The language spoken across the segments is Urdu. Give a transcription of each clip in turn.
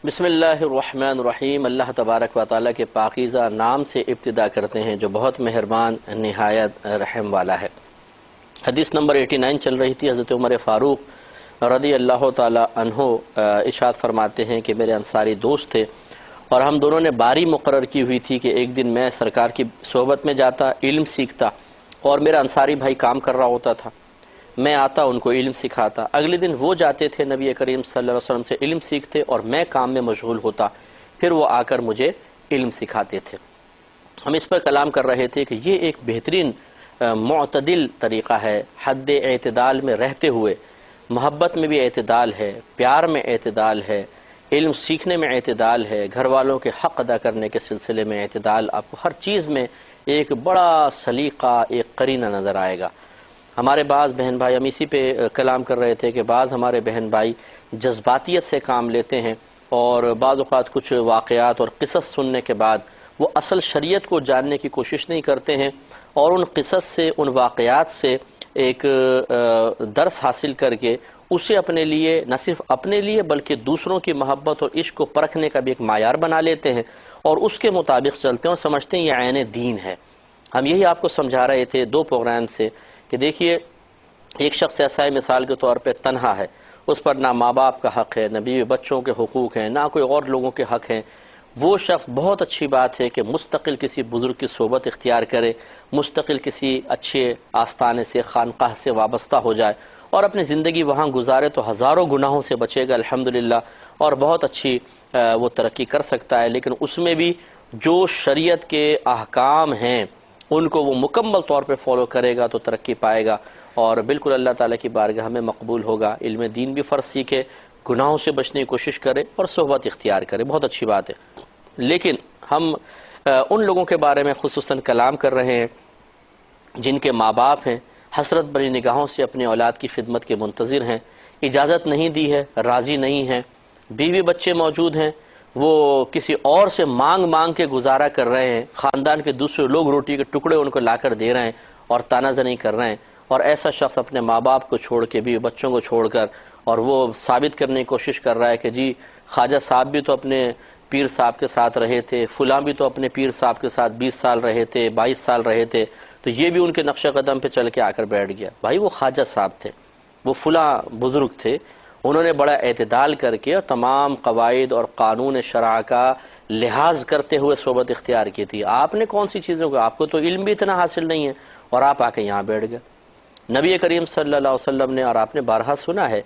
بسم اللہ الرحمن الرحیم۔ اللہ تبارک و تعالیٰ کے پاکیزہ نام سے ابتدا کرتے ہیں جو بہت مہربان نہایت رحم والا ہے۔ حدیث نمبر 89 چل رہی تھی۔ حضرت عمر فاروق رضی اللہ تعالیٰ عنہ ارشاد فرماتے ہیں کہ میرے انصاری دوست تھے اور ہم دونوں نے باری مقرر کی ہوئی تھی کہ ایک دن میں سرکار کی صحبت میں جاتا، علم سیکھتا، اور میرا انصاری بھائی کام کر رہا ہوتا تھا، میں آتا ان کو علم سکھاتا۔ اگلے دن وہ جاتے تھے نبی کریم صلی اللہ علیہ وسلم سے علم سیکھتے اور میں کام میں مشغول ہوتا، پھر وہ آ کر مجھے علم سکھاتے تھے۔ ہم اس پر کلام کر رہے تھے کہ یہ ایک بہترین معتدل طریقہ ہے، حد اعتدال میں رہتے ہوئے محبت میں بھی اعتدال ہے، پیار میں اعتدال ہے، علم سیکھنے میں اعتدال ہے، گھر والوں کے حق ادا کرنے کے سلسلے میں اعتدال۔ آپ کو ہر چیز میں ایک بڑا سلیقہ، ایک قرینہ نظر آئے گا۔ ہمارے بعض بہن بھائی، ہم اسی پہ کلام کر رہے تھے کہ بعض ہمارے بہن بھائی جذباتیت سے کام لیتے ہیں اور بعض اوقات کچھ واقعات اور قصص سننے کے بعد وہ اصل شریعت کو جاننے کی کوشش نہیں کرتے ہیں اور ان قصص سے، ان واقعات سے ایک درس حاصل کر کے اسے اپنے لیے، نہ صرف اپنے لیے بلکہ دوسروں کی محبت اور عشق کو پرکھنے کا بھی ایک معیار بنا لیتے ہیں اور اس کے مطابق چلتے ہیں اور سمجھتے ہیں یہ عین دین ہے۔ ہم یہی آپ کو سمجھا رہے تھے 2 پروگرام سے کہ دیکھیے ایک شخص ایسا ہے مثال کے طور پہ تنہا ہے، اس پر نہ ماں باپ کا حق ہے، نہ بیوی بچوں کے حقوق ہیں، نہ کوئی اور لوگوں کے حق ہیں۔ وہ شخص، بہت اچھی بات ہے کہ مستقل کسی بزرگ کی صحبت اختیار کرے، مستقل کسی اچھے آستانے سے، خانقاہ سے وابستہ ہو جائے اور اپنی زندگی وہاں گزارے تو ہزاروں گناہوں سے بچے گا الحمدللہ، اور بہت اچھی وہ ترقی کر سکتا ہے۔ لیکن اس میں بھی جو شریعت کے احکام ہیں ان کو وہ مکمل طور پہ فالو کرے گا تو ترقی پائے گا اور بالکل اللہ تعالیٰ کی بارگاہ میں مقبول ہوگا۔ علم دین بھی فرض سیکھے، گناہوں سے بچنے کی کوشش کرے اور صحبت اختیار کرے، بہت اچھی بات ہے۔ لیکن ہم ان لوگوں کے بارے میں خصوصاً کلام کر رہے ہیں جن کے ماں باپ ہیں، حسرت بھری نگاہوں سے اپنے اولاد کی خدمت کے منتظر ہیں، اجازت نہیں دی ہے، راضی نہیں ہیں، بیوی بچے موجود ہیں، وہ کسی اور سے مانگ مانگ کے گزارا کر رہے ہیں، خاندان کے دوسرے لوگ روٹی کے ٹکڑے ان کو لا کر دے رہے ہیں اور تانا زنی کر رہے ہیں، اور ایسا شخص اپنے ماں باپ کو چھوڑ کے بھی بچوں کو چھوڑ کر اور وہ ثابت کرنے کی کوشش کر رہا ہے کہ جی خواجہ صاحب بھی تو اپنے پیر صاحب کے ساتھ رہے تھے، فلاں بھی تو اپنے پیر صاحب کے ساتھ 20 سال رہے تھے، 22 سال رہے تھے، تو یہ بھی ان کے نقش قدم پہ چل کے آ کر بیٹھ گیا۔ بھائی وہ خواجہ صاحب تھے، وہ فلاں بزرگ تھے، انہوں نے بڑا اعتدال کر کے اور تمام قواعد اور قانون شرع کا لحاظ کرتے ہوئے صحبت اختیار کی تھی۔ آپ نے کون سی چیزوں کا، آپ کو تو علم بھی اتنا حاصل نہیں ہے اور آپ آ کے یہاں بیٹھ گئے۔ نبی کریم صلی اللہ علیہ وسلم نے، اور آپ نے بارہا سنا ہے،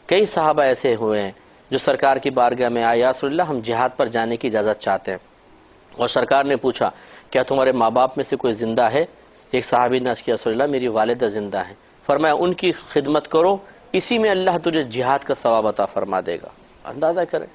کئی صحابہ ایسے ہوئے ہیں جو سرکار کی بارگاہ میں آئے، یا رسول اللہ ہم جہاد پر جانے کی اجازت چاہتے ہیں، اور سرکار نے پوچھا کیا تمہارے ماں باپ میں سے کوئی زندہ ہے؟ ایک صحابی نے عرض کیا رسول اللہ میری والدہ زندہ ہیں۔ فرمایا ان کی خدمت کرو، اسی میں اللہ تجھے جہاد کا ثواب عطا فرما دے گا۔ اندازہ کریں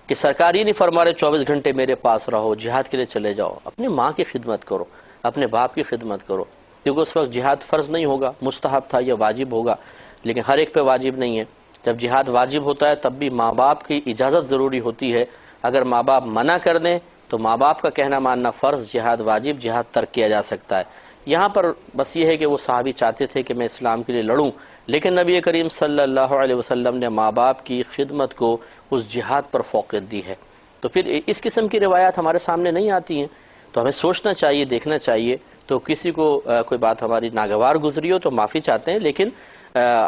کہ سرکار یہ نہیں فرما رہے 24 گھنٹے میرے پاس رہو، جہاد کے لیے چلے جاؤ، اپنی ماں کی خدمت کرو، اپنے باپ کی خدمت کرو، کیونکہ اس وقت جہاد فرض نہیں ہوگا، مستحب تھا، یا واجب ہوگا، لیکن ہر ایک پہ واجب نہیں ہے۔ جب جہاد واجب ہوتا ہے تب بھی ماں باپ کی اجازت ضروری ہوتی ہے، اگر ماں باپ منع کر دیں تو ماں باپ کا کہنا ماننا فرض، جہاد واجب، جہاد ترک کیا جا سکتا ہے۔ یہاں پر بس یہ ہے کہ وہ صحابی چاہتے تھے کہ میں اسلام کے لیے لڑوں، لیکن نبی کریم صلی اللہ علیہ وسلم نے ماں باپ کی خدمت کو اس جہاد پر فوقیت دی ہے۔ تو پھر اس قسم کی روایات ہمارے سامنے نہیں آتی ہیں، تو ہمیں سوچنا چاہیے، دیکھنا چاہیے۔ تو کسی کو کوئی بات ہماری ناگوار گزری ہو تو معافی چاہتے ہیں، لیکن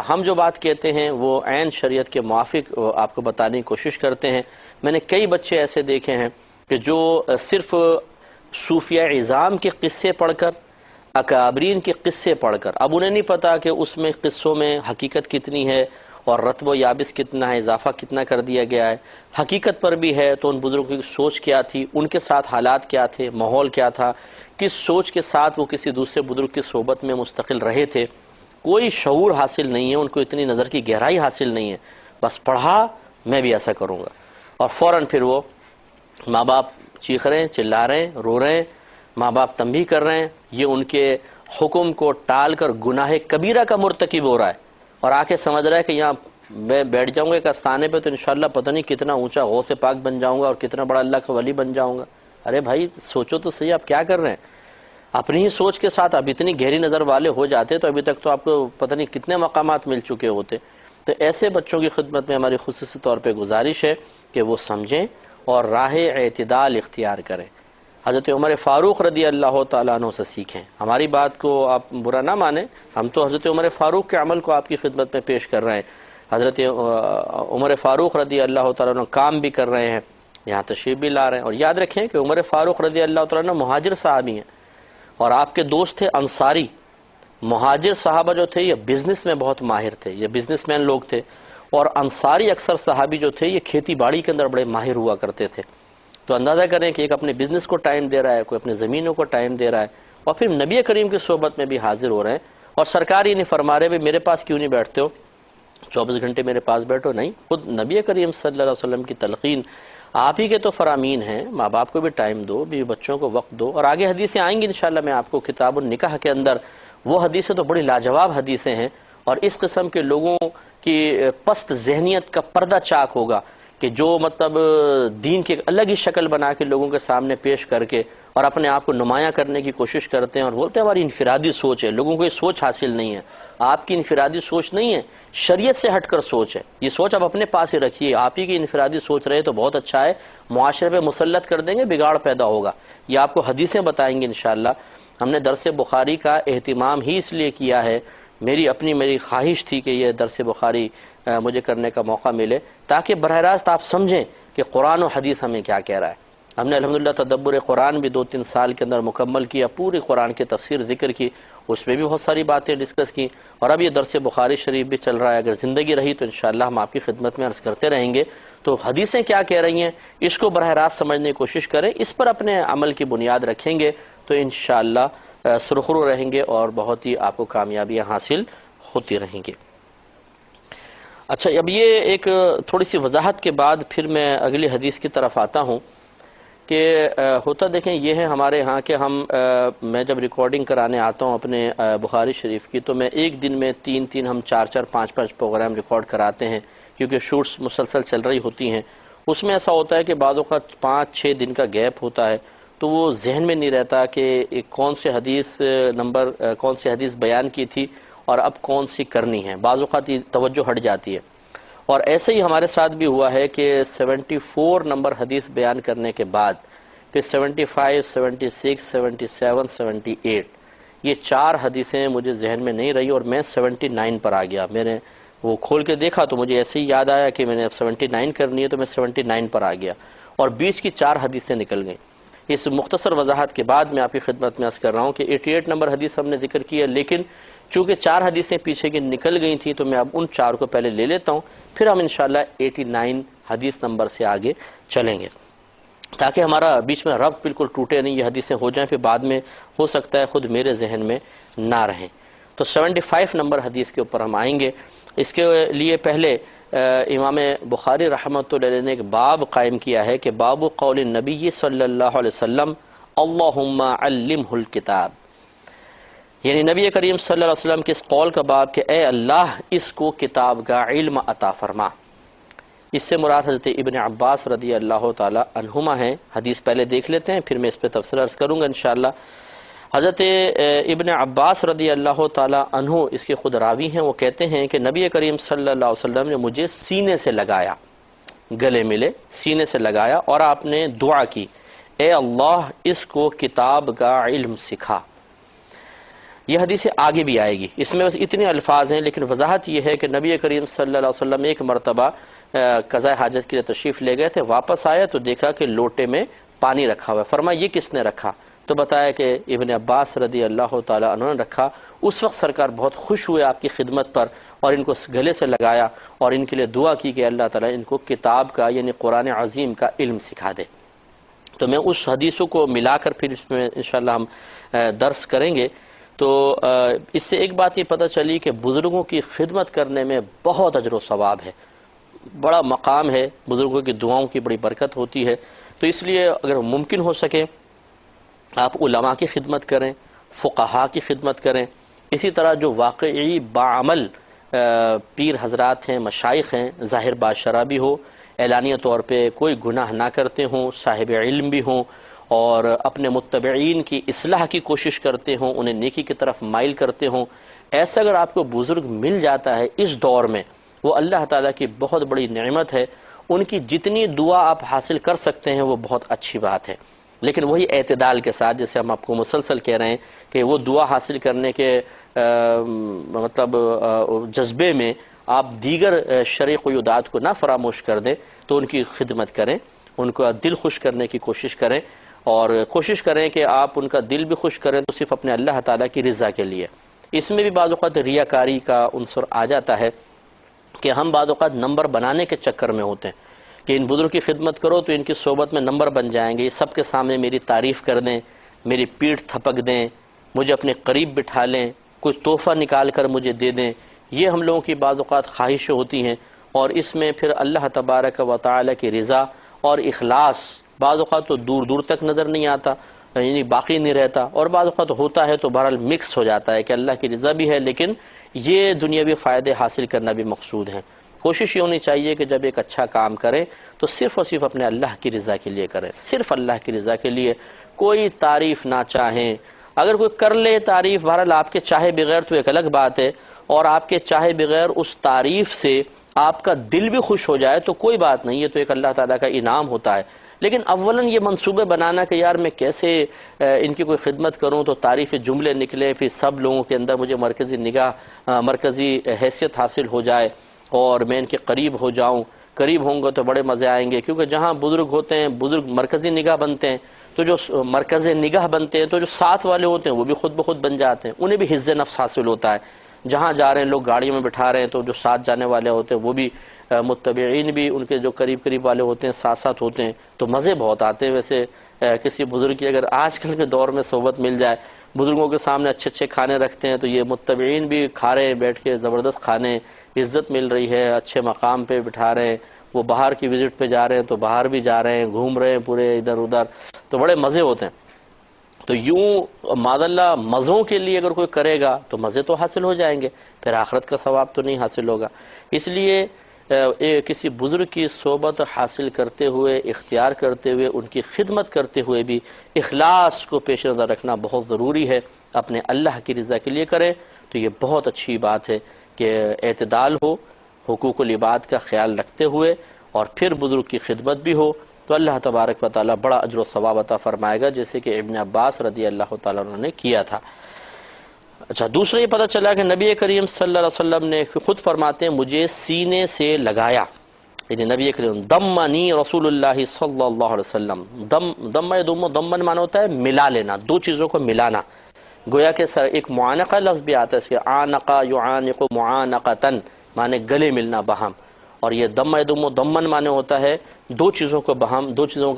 ہم جو بات کہتے ہیں وہ عین شریعت کے موافق آپ کو بتانے کی کوشش کرتے ہیں۔ میں نے کئی بچے ایسے دیکھے ہیں کہ جو صرف صوفیہ عظام کے قصے پڑھ کر، اکابرین کے قصے پڑھ کر، اب انہیں نہیں پتا کہ اس میں قصوں میں حقیقت کتنی ہے اور رطب و یابس کتنا ہے، اضافہ کتنا کر دیا گیا ہے، حقیقت پر بھی ہے تو ان بزرگوں کی سوچ کیا تھی، ان کے ساتھ حالات کیا تھے، ماحول کیا تھا، کس سوچ کے ساتھ وہ کسی دوسرے بزرگ کی صحبت میں مستقل رہے تھے۔ کوئی شعور حاصل نہیں ہے، ان کو اتنی نظر کی گہرائی حاصل نہیں ہے، بس پڑھا میں بھی ایسا کروں گا، اور فوراً پھر وہ ماں باپ چیخ رہے ہیں، چلا رہے ہیں، رو رہے ہیں، ماں باپ تنبیہ کر رہے ہیں، یہ ان کے حکم کو ٹال کر گناہ کبیرہ کا مرتکب ہو رہا ہے، اور آ کے سمجھ رہا ہے کہ یہاں میں بیٹھ جاؤں گا ایک آستانے پہ تو انشاءاللہ پتہ نہیں کتنا اونچا غوث پاک بن جاؤں گا اور کتنا بڑا اللہ کا ولی بن جاؤں گا۔ ارے بھائی سوچو تو صحیح، آپ کیا کر رہے ہیں؟ اپنی ہی سوچ کے ساتھ آپ اتنی گہری نظر والے ہو جاتے تو ابھی تک تو آپ کو پتہ نہیں کتنے مقامات مل چکے ہوتے۔ تو ایسے بچوں کی خدمت میں ہماری خصوصی طور پہ گزارش ہے کہ وہ سمجھیں اور راہ اعتدال اختیار کریں۔ حضرت عمر فاروق رضی اللہ تعالیٰ عنہ سے سیکھیں۔ ہماری بات کو آپ برا نہ مانیں، ہم تو حضرت عمر فاروق کے عمل کو آپ کی خدمت میں پیش کر رہے ہیں۔ حضرت عمر فاروق رضی اللہ تعالیٰ عنہ کام بھی کر رہے ہیں، یہاں تشریف بھی لا رہے ہیں۔ اور یاد رکھیں کہ عمر فاروق رضی اللہ تعالیٰ عنہ مہاجر صحابی ہیں، اور آپ کے دوست تھے انصاری۔ مہاجر صحابہ جو تھے یہ بزنس میں بہت ماہر تھے، یہ بزنس مین لوگ تھے، اور انصاری اکثر صحابی جو تھے یہ کھیتی باڑی کے اندر بڑے ماہر ہوا کرتے تھے۔ تو اندازہ کریں کہ ایک اپنے بزنس کو ٹائم دے رہا ہے، کوئی اپنے زمینوں کو ٹائم دے رہا ہے، اور پھر نبی کریم کی صحبت میں بھی حاضر ہو رہے ہیں، اور سرکار یہ نہیں فرما رہے میرے پاس کیوں نہیں بیٹھتے ہو، 24 گھنٹے میرے پاس بیٹھو، نہیں، خود نبی کریم صلی اللہ علیہ وسلم کی تلقین، آپ ہی کے تو فرامین ہیں، ماں باپ کو بھی ٹائم دو، بیوی بچوں کو وقت دو۔ اور آگے حدیثیں آئیں گی انشاءاللہ، میں آپ کو کتاب النکاح کے اندر وہ حدیثیں تو بڑی لاجواب حدیثیں ہیں، اور اس قسم کے لوگوں کی پست ذہنیت کا پردہ چاک ہوگا کہ جو مطلب دین کی ایک الگ ہی شکل بنا کے لوگوں کے سامنے پیش کر کے اور اپنے آپ کو نمایاں کرنے کی کوشش کرتے ہیں، اور بولتے ہیں ہماری انفرادی سوچ ہے۔ لوگوں کو یہ سوچ حاصل نہیں ہے، آپ کی انفرادی سوچ نہیں ہے، شریعت سے ہٹ کر سوچ ہے۔ یہ سوچ آپ اپنے پاس ہی رکھیے، آپ ہی کی انفرادی سوچ رہے تو بہت اچھا ہے، معاشرے پہ مسلط کر دیں گے، بگاڑ پیدا ہوگا۔ یہ آپ کو حدیثیں بتائیں گے انشاءاللہ۔ ہم نے درس بخاری کا اہتمام ہی اس لیے کیا ہے، میری خواہش تھی کہ یہ درس بخاری مجھے کرنے کا موقع ملے، تاکہ براہ راست آپ سمجھیں کہ قرآن و حدیث ہمیں کیا کہہ رہا ہے۔ ہم نے الحمدللہ تدبر قرآن بھی 2-3 سال کے اندر مکمل کیا، پوری قرآن کی تفسیر ذکر کی، اس میں بھی بہت ساری باتیں ڈسکس کی، اور اب یہ درس بخاری شریف بھی چل رہا ہے۔ اگر زندگی رہی تو انشاءاللہ ہم آپ کی خدمت میں عرض کرتے رہیں گے۔ تو حدیثیں کیا کہہ رہی ہیں اس کو براہ راست سمجھنے کی کوشش کریں، اس پر اپنے عمل کی بنیاد رکھیں گے تو انشاءاللہ سرخرو رہیں گے، اور بہت ہی آپ کو کامیابیاں حاصل ہوتی رہیں گی۔ اچھا، اب یہ ایک تھوڑی سی وضاحت کے بعد پھر میں اگلی حدیث کی طرف آتا ہوں کہ ہوتا دیکھیں یہ ہے ہمارے ہاں کہ میں جب ریکارڈنگ کرانے آتا ہوں اپنے بخاری شریف کی، تو میں ایک دن میں 3 ہم 4 5 پروگرام ریکارڈ کراتے ہیں، کیونکہ شوٹس مسلسل چل رہی ہوتی ہیں۔ اس میں ایسا ہوتا ہے کہ بعض اوقات 5-6 دن کا گیپ ہوتا ہے، تو وہ ذہن میں نہیں رہتا کہ کون سے حدیث بیان کی تھی اور اب کون سی کرنی ہے، بعض اوقات یہ توجہ ہٹ جاتی ہے۔ اور ایسے ہی ہمارے ساتھ بھی ہوا ہے کہ 74 نمبر حدیث بیان کرنے کے بعد پھر 75، 76، 77، 78 یہ 4 حدیثیں مجھے ذہن میں نہیں رہی، اور میں 79 پر آ گیا۔ میں نے وہ کھول کے دیکھا تو مجھے ایسے ہی یاد آیا کہ میں نے اب 79 کرنی ہے، تو میں 79 پر آ گیا، اور بیچ کی 4 حدیثیں نکل گئیں۔ اس مختصر وضاحت کے بعد میں آپ کی خدمت میں عرض کر رہا ہوں کہ 88 نمبر حدیث ہم نے ذکر کی ہے، لیکن چونکہ 4 حدیثیں پیچھے کی نکل گئی تھیں تو میں اب ان 4 کو پہلے لے لیتا ہوں، پھر ہم انشاءاللہ 89 حدیث نمبر سے آگے چلیں گے، تاکہ ہمارا بیچ میں ربط بالکل ٹوٹے نہیں، یہ حدیثیں ہو جائیں پھر بعد میں ہو سکتا ہے خود میرے ذہن میں نہ رہیں۔ تو 75 نمبر حدیث کے اوپر ہم آئیں گے۔ اس کے لیے پہلے امام بخاری رحمۃ اللہ علیہ نے ایک باب قائم کیا ہے کہ باب قول النبی صلی اللہ علیہ وسلم اللہم علمہ الکتاب، یعنی نبی کریم صلی اللہ علیہ وسلم کے اس قول کا باب کہ اے اللہ اس کو کتاب کا علم عطا فرما۔ اس سے مراد حضرت ابن عباس رضی اللہ تعالی عنہما ہیں۔ حدیث پہلے دیکھ لیتے ہیں، پھر میں اس پہ تفصیل عرض کروں گا انشاءاللہ۔ حضرت ابن عباس رضی اللہ تعالی عنہ اس کے خود راوی ہیں، وہ کہتے ہیں کہ نبی کریم صلی اللہ علیہ وسلم نے مجھے سینے سے لگایا، گلے ملے، سینے سے لگایا، اور آپ نے دعا کی اے اللہ اس کو کتاب کا علم سکھا۔ یہ حدیث آگے بھی آئے گی، اس میں بس اتنے الفاظ ہیں، لیکن وضاحت یہ ہے کہ نبی کریم صلی اللہ علیہ وسلم ایک مرتبہ قضاء حاجت کے لیے تشریف لے گئے تھے، واپس آئے تو دیکھا کہ لوٹے میں پانی رکھا ہوا ہے۔ فرمایا یہ کس نے رکھا؟ تو بتایا کہ ابن عباس رضی اللہ تعالی عنہ نے رکھا۔ اس وقت سرکار بہت خوش ہوئے آپ کی خدمت پر، اور ان کو گلے سے لگایا اور ان کے لیے دعا کی کہ اللہ تعالیٰ ان کو کتاب کا یعنی قرآن عظیم کا علم سکھا دے۔ تو میں اس حدیثوں کو ملا کر پھر اس میں انشاءاللہ ہم درس کریں گے۔ تو اس سے ایک بات یہ پتہ چلی کہ بزرگوں کی خدمت کرنے میں بہت اجر و ثواب ہے، بڑا مقام ہے، بزرگوں کی دعاؤں کی بڑی برکت ہوتی ہے۔ تو اس لیے اگر ممکن ہو سکے آپ علماء کی خدمت کریں، فقہاء کی خدمت کریں، اسی طرح جو واقعی باعمل پیر حضرات ہیں، مشائخ ہیں، ظاہر باشرہ بھی ہو، اعلانیہ طور پہ کوئی گناہ نہ کرتے ہوں، صاحب علم بھی ہوں، اور اپنے متبعین کی اصلاح کی کوشش کرتے ہوں، انہیں نیکی کی طرف مائل کرتے ہوں، ایسا اگر آپ کو بزرگ مل جاتا ہے اس دور میں وہ اللہ تعالیٰ کی بہت بڑی نعمت ہے، ان کی جتنی دعا آپ حاصل کر سکتے ہیں وہ بہت اچھی بات ہے، لیکن وہی اعتدال کے ساتھ، جیسے ہم آپ کو مسلسل کہہ رہے ہیں کہ وہ دعا حاصل کرنے کے مطلب جذبے میں آپ دیگر شرعی قیودات کو نہ فراموش کر دیں، تو ان کی خدمت کریں، ان کا دل خوش کرنے کی کوشش کریں، اور کوشش کریں کہ آپ ان کا دل بھی خوش کریں تو صرف اپنے اللہ تعالیٰ کی رضا کے لیے۔ اس میں بھی بعض اوقات ریاکاری کا عنصر آ جاتا ہے کہ ہم بعض اوقات نمبر بنانے کے چکر میں ہوتے ہیں کہ ان بزرگ کی خدمت کرو تو ان کی صحبت میں نمبر بن جائیں گے، یہ سب کے سامنے میری تعریف کر دیں، میری پیٹھ تھپک دیں، مجھے اپنے قریب بٹھا لیں، کوئی تحفہ نکال کر مجھے دے دیں۔ یہ ہم لوگوں کی بعض اوقات خواہشیں ہوتی ہیں، اور اس میں پھر اللہ تبارک و تعالی کی رضا اور اخلاص بعض اوقات تو دور دور تک نظر نہیں آتا، یعنی باقی نہیں رہتا، اور بعض اوقات ہوتا ہے تو بہرحال مکس ہو جاتا ہے کہ اللہ کی رضا بھی ہے لیکن یہ دنیاوی فائدے حاصل کرنا بھی مقصود ہے۔ کوشش یہ ہونی چاہیے کہ جب ایک اچھا کام کریں تو صرف اور صرف اپنے اللہ کی رضا کے لیے کریں، صرف اللہ کی رضا کے لیے، کوئی تعریف نہ چاہیں۔ اگر کوئی کر لے تعریف، بہرحال آپ کے چاہے بغیر تو ایک الگ بات ہے، اور آپ کے چاہے بغیر اس تعریف سے آپ کا دل بھی خوش ہو جائے تو کوئی بات نہیں، یہ تو ایک اللہ تعالیٰ کا انعام ہوتا ہے۔ لیکن اولاً یہ منصوبے بنانا کہ یار میں کیسے ان کی کوئی خدمت کروں تو تعریف جملے نکلے، پھر سب لوگوں کے اندر مجھے مرکزی حیثیت حاصل ہو جائے اور میں ان کے قریب ہو جاؤں، قریب ہوں گے تو بڑے مزے آئیں گے، کیونکہ جہاں بزرگ ہوتے ہیں، بزرگ مرکزی نگاہ بنتے ہیں، تو جو مرکز نگاہ بنتے ہیں تو جو ساتھ والے ہوتے ہیں وہ بھی خود بخود بن جاتے ہیں، انہیں بھی حظ نفس حاصل ہوتا ہے۔ جہاں جا رہے ہیں لوگ گاڑیوں میں بٹھا رہے ہیں تو جو ساتھ جانے والے ہوتے ہیں وہ بھی متبعین بھی ان کے جو قریب والے ہوتے ہیں ساتھ ساتھ ہوتے ہیں، تو مزے بہت آتے ہیں۔ ویسے کسی بزرگ کی اگر آج کل کے دور میں صحبت مل جائے، بزرگوں کے سامنے اچھے اچھے کھانے رکھتے ہیں تو یہ متبعین بھی کھا رہے ہیں بیٹھ کے، زبردست کھانے، عزت مل رہی ہے، اچھے مقام پہ بٹھا رہے ہیں، وہ باہر کی وزٹ پہ جا رہے ہیں تو باہر بھی جا رہے ہیں، گھوم رہے ہیں پورے ادھر ادھر، تو بڑے مزے ہوتے ہیں۔ تو یوں معاذ اللہ مزوں کے لیے اگر کوئی کرے گا تو مزے تو حاصل ہو جائیں گے، پھر آخرت کا ثواب تو نہیں حاصل ہوگا۔ اس لیے کسی بزرگ کی صحبت حاصل کرتے ہوئے، اختیار کرتے ہوئے، ان کی خدمت کرتے ہوئے بھی اخلاص کو پیش نظر رکھنا بہت ضروری ہے۔ اپنے اللہ کی رضا کے لیے کریں تو یہ بہت اچھی بات ہے کہ اعتدال ہو، حقوق العباد کا خیال رکھتے ہوئے، اور پھر بزرگ کی خدمت بھی ہو، تو اللہ تبارک و تعالیٰ بڑا اجر و ثواب عطا فرمائے گا، جیسے کہ ابن عباس رضی اللہ تعالیٰ عنہ نے کیا تھا۔ اچھا، دوسرا یہ پتہ چلا کہ نبی کریم صلی اللہ علیہ وسلم نے خود فرماتے ہیں مجھے سینے سے لگایا، یعنی نبی کریم دمنی رسول اللہ صلی اللہ علیہ وسلم، دمن مانا ہوتا ہے ملا لینا، دو چیزوں کو ملانا، گویا کہ ایک معانقہ لفظ بھی آتا ہے اس کے، عانقہ یعانق معانقتن مانے گلے ملنا باہم، اور یہ دمن مانے ہوتا ہے دو چیزوں کا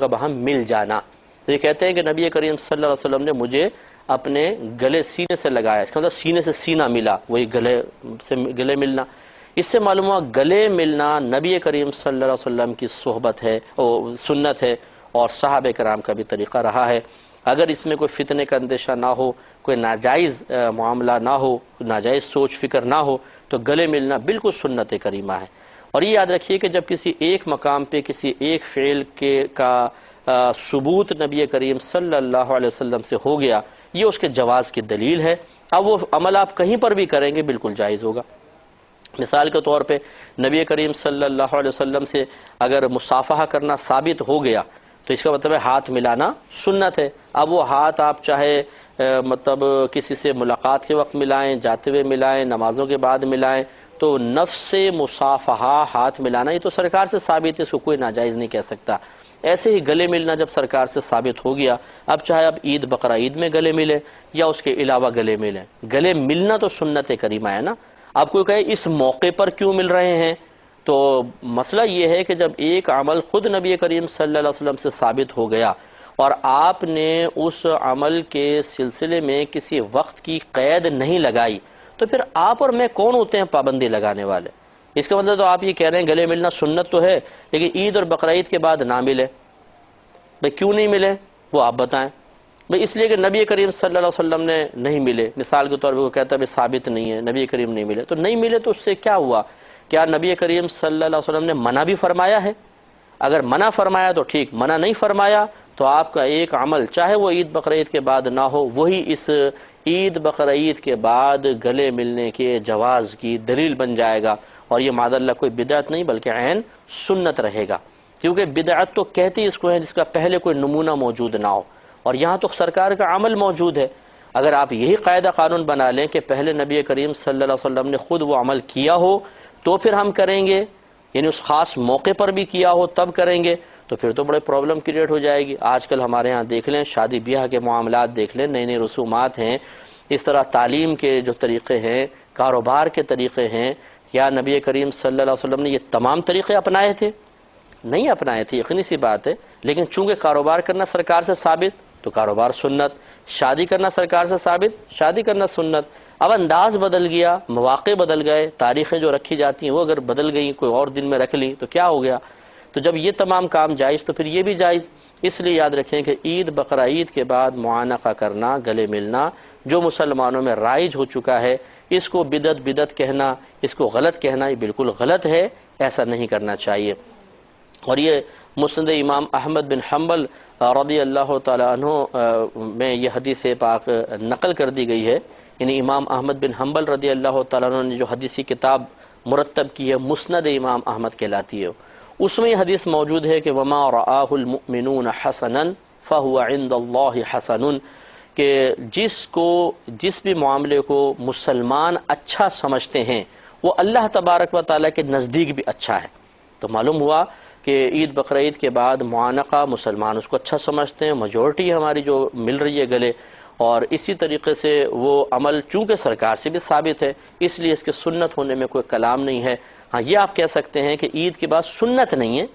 باہم مل جانا۔ تو یہ کہتے ہیں کہ نبی کریم صلی اللہ علیہ وسلم نے مجھے اپنے گلے سینے سے لگایا، اس کا مطلب سینے سے سینہ ملا، وہی گلے ملنا۔ اس سے معلوم ہوا گلے ملنا نبی کریم صلی اللہ علیہ وسلم کی صحبت ہے، سنت ہے، اور صحابہ کرام کا بھی طریقہ رہا ہے۔ اگر اس میں کوئی فتنے کا اندیشہ نہ ہو، کوئی ناجائز معاملہ نہ ہو، ناجائز سوچ فکر نہ ہو، تو گلے ملنا بالکل سنت کریمہ ہے۔ اور یہ یاد رکھیے کہ جب کسی ایک مقام پہ کسی ایک فعل کا ثبوت نبی کریم صلی اللہ علیہ وسلم سے ہو گیا، یہ اس کے جواز کی دلیل ہے۔ اب وہ عمل آپ کہیں پر بھی کریں گے بالکل جائز ہوگا۔ مثال کے طور پہ نبی کریم صلی اللہ علیہ وسلم سے اگر مصافحہ کرنا ثابت ہو گیا تو اس کا مطلب ہے ہاتھ ملانا سنت ہے۔ اب وہ ہاتھ آپ چاہے مطلب کسی سے ملاقات کے وقت ملائیں، جاتے ہوئے ملائیں، نمازوں کے بعد ملائیں، تو نفس مصافحہ ہاتھ ملانا یہ تو سرکار سے ثابت ہے، اس کو کوئی ناجائز نہیں کہہ سکتا۔ ایسے ہی گلے ملنا جب سرکار سے ثابت ہو گیا، اب چاہے اب عید بقرہ عید میں گلے ملے یا اس کے علاوہ گلے ملیں، گلے ملنا تو سنت کریمہ ہے نا۔ آپ کو کہے اس موقع پر کیوں مل رہے ہیں، تو مسئلہ یہ ہے کہ جب ایک عمل خود نبی کریم صلی اللہ علیہ وسلم سے ثابت ہو گیا اور آپ نے اس عمل کے سلسلے میں کسی وقت کی قید نہیں لگائی، تو پھر آپ اور میں کون ہوتے ہیں پابندی لگانے والے؟ اس کا مطلب تو آپ یہ کہہ رہے ہیں گلے ملنا سنت تو ہے لیکن عید اور بقرعید کے بعد نہ ملے۔ بھئی کیوں نہیں ملے وہ آپ بتائیں۔ بھئی اس لیے کہ نبی کریم صلی اللہ علیہ وسلم نے نہیں ملے، مثال کے طور پہ وہ کہتا ہے ثابت نہیں ہے، نبی کریم نہیں ملے، تو نہیں ملے تو اس سے کیا ہوا؟ کیا نبی کریم صلی اللہ علیہ وسلم نے منع بھی فرمایا ہے؟ اگر منع فرمایا تو ٹھیک، منع نہیں فرمایا تو آپ کا ایک عمل چاہے وہ عید بقرعید کے بعد نہ ہو، وہی اس عید بقرعید کے بعد گلے ملنے کے جواز کی دلیل بن جائے گا، اور یہ معاذ اللہ کوئی بدعت نہیں بلکہ عین سنت رہے گا، کیونکہ بدعت تو کہتے اس کو ہے جس کا پہلے کوئی نمونہ موجود نہ ہو، اور یہاں تو سرکار کا عمل موجود ہے۔ اگر آپ یہی قاعدہ قانون بنا لیں کہ پہلے نبی کریم صلی اللہ علیہ وسلم نے خود وہ عمل کیا ہو تو پھر ہم کریں گے، یعنی اس خاص موقع پر بھی کیا ہو تب کریں گے، تو پھر تو بڑے پرابلم کریٹ ہو جائے گی۔ آج کل ہمارے ہاں دیکھ لیں، شادی بیاہ کے معاملات دیکھ لیں، نئی نئی رسومات ہیں، اس طرح تعلیم کے جو طریقے ہیں، کاروبار کے طریقے ہیں، یا نبی کریم صلی اللہ علیہ وسلم نے یہ تمام طریقے اپنائے تھے؟ نہیں اپنائے تھے، یقینی سی بات ہے، لیکن چونکہ کاروبار کرنا سرکار سے ثابت تو کاروبار سنت، شادی کرنا سرکار سے ثابت، شادی کرنا سنت۔ اب انداز بدل گیا، مواقع بدل گئے، تاریخیں جو رکھی جاتی ہیں وہ اگر بدل گئیں، کوئی اور دن میں رکھ لی تو کیا ہو گیا؟ تو جب یہ تمام کام جائز تو پھر یہ بھی جائز۔ اس لیے یاد رکھیں کہ عید بقرہ عید کے بعد معانقہ کرنا، گلے ملنا جو مسلمانوں میں رائج ہو چکا ہے، اس کو بدعت کہنا، اس کو غلط کہنا، یہ بالکل غلط ہے، ایسا نہیں کرنا چاہیے۔ اور یہ مسند امام احمد بن حنبل رضی اللہ تعالی عنہ میں یہ حدیث پاک نقل کر دی گئی ہے، یعنی امام احمد بن حنبل رضی اللہ تعالیٰ عنہ نے جو حدیثی کتاب مرتب کی ہے مسند امام احمد کہلاتی ہے، اس میں یہ حدیث موجود ہے کہ وما رآہ المؤمنون حسنا فہو عند اللہ حسن، کہ جس بھی معاملے کو مسلمان اچھا سمجھتے ہیں وہ اللہ تبارک و تعالیٰ کے نزدیک بھی اچھا ہے۔ تو معلوم ہوا کہ عید بقرہ عید کے بعد معانقہ مسلمان اس کو اچھا سمجھتے ہیں، میجورٹی ہماری جو مل رہی ہے گلے، اور اسی طریقے سے وہ عمل چونکہ سرکار سے بھی ثابت ہے اس لیے اس کے سنت ہونے میں کوئی کلام نہیں ہے۔ ہاں یہ آپ کہہ سکتے ہیں کہ عید کے بعد سنت نہیں ہے،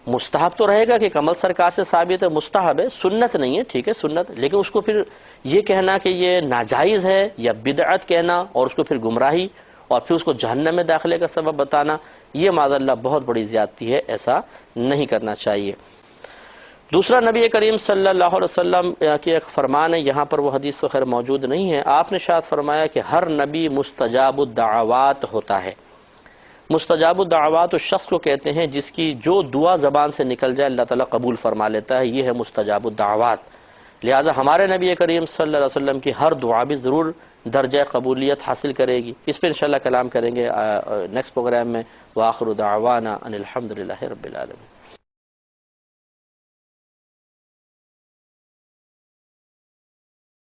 مستحب تو رہے گا کہ عمل سرکار سے ثابت ہے، مستحب ہے، سنت نہیں ہے، ٹھیک ہے سنت، لیکن اس کو پھر یہ کہنا کہ یہ ناجائز ہے یا بدعت کہنا اور اس کو پھر گمراہی اور پھر اس کو جہنم میں داخلے کا سبب بتانا، یہ معاذ اللہ بہت بڑی زیادتی ہے، ایسا نہیں کرنا چاہیے۔ دوسرا نبی کریم صلی اللہ علیہ وسلم کی ایک فرمان ہے، یہاں پر وہ حدیث تو خیر موجود نہیں ہے، آپ نے شاید فرمایا کہ ہر نبی مستجاب الدعوات ہوتا ہے۔ مستجاب الدعوات اس شخص کو کہتے ہیں جس کی جو دعا زبان سے نکل جائے اللہ تعالیٰ قبول فرما لیتا ہے، یہ ہے مستجاب الدعوات۔ لہٰذا ہمارے نبی کریم صلی اللہ علیہ وسلم کی ہر دعا بھی ضرور درجہ قبولیت حاصل کرے گی۔ اس پہ انشاءاللہ کلام کریں گے نیکسٹ پروگرام میں۔ وآخر دعوانا ان الحمد للہ رب العالمین۔